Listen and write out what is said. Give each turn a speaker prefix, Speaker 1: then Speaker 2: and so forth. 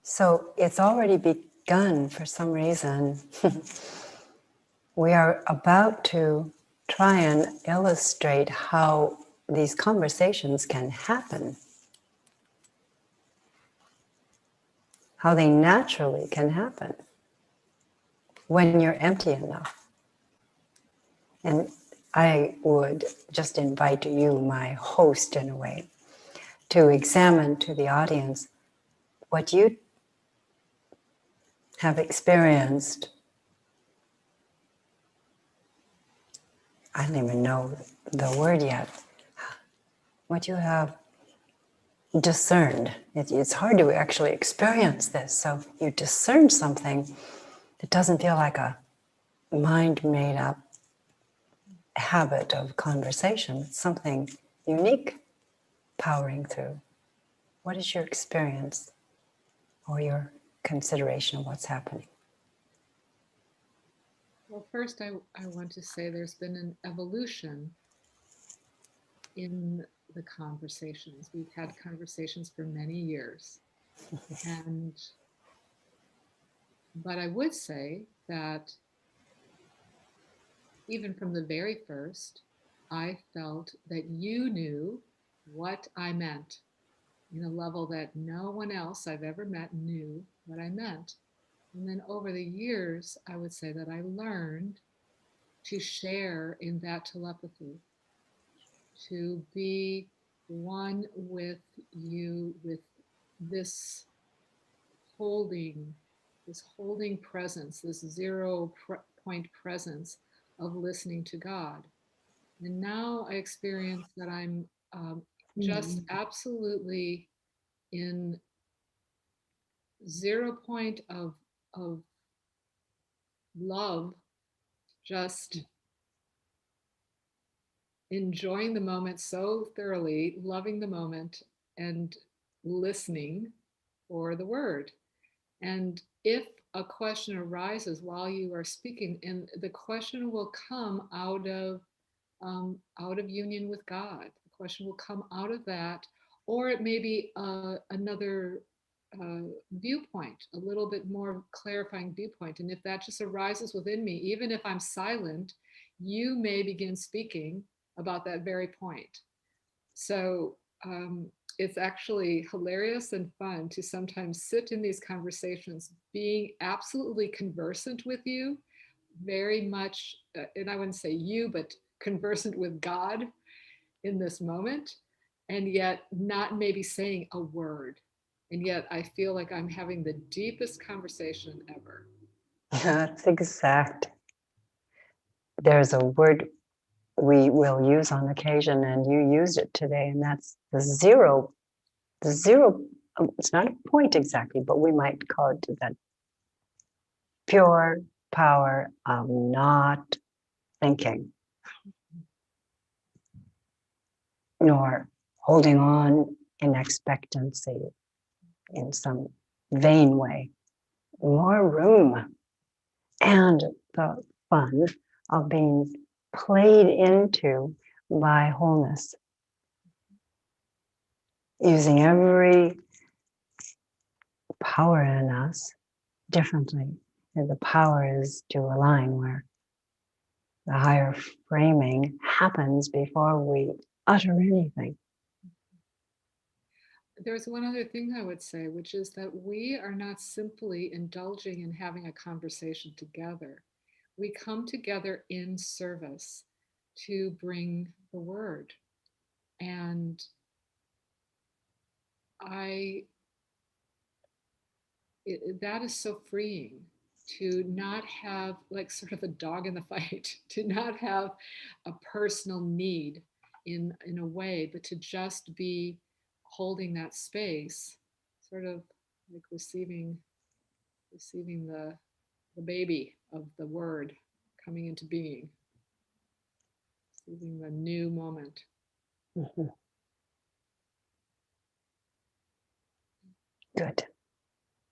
Speaker 1: So it's already begun for some reason. We are about to try and illustrate how these conversations can happen, how they naturally can happen when you're empty enough. And I would just invite you, my host in a way, to examine to the audience what you have experienced. I don't even know the word yet. What you have discerned. It's hard to actually experience this. So you discern something that doesn't feel like a mind-made up habit of conversation. It's something unique powering through. What is your experience or your consideration of what's happening?
Speaker 2: Well, first, I want to say there's been an evolution in the conversations. We've had conversations for many years. But I would say that even from the very first, I felt that you knew what I meant in a level that no one else I've ever met knew what I meant. And then over the years, I would say that I learned to share in that telepathy, to be one with you, with this holding, this holding presence, this point presence of listening to God. And now I experience that I'm just absolutely in 0 point of love, just enjoying the moment so thoroughly, loving the moment and listening for the word. And if a question arises while you are speaking, and the question will come out of union with God. The question will come out of that, or it may be another viewpoint, a little bit more clarifying viewpoint. And if that just arises within me, even if I'm silent, you may begin speaking about that very point. So it's actually hilarious and fun to sometimes sit in these conversations, being absolutely conversant with you, very much, and I wouldn't say you, but conversant with God in this moment, and yet not maybe saying a word. And yet I feel like I'm having the deepest conversation ever.
Speaker 1: That's exact. There's a word we will use on occasion, and you used it today, and that's the zero. The zero, it's not a point exactly, but we might call it that pure power of not thinking, nor holding on in expectancy in some vain way. More room and the fun of being played into by wholeness, using every power in us differently. And the power is to align where the higher framing happens before we utter anything.
Speaker 2: There's one other thing I would say, which is that we are not simply indulging in having a conversation together. We come together in service to bring the word. And that is so freeing, to not have like sort of a dog in the fight, to not have a personal need in a way, but to just be holding that space, sort of like receiving the baby of the word coming into being, receiving the new moment.
Speaker 1: Mm-hmm. Good.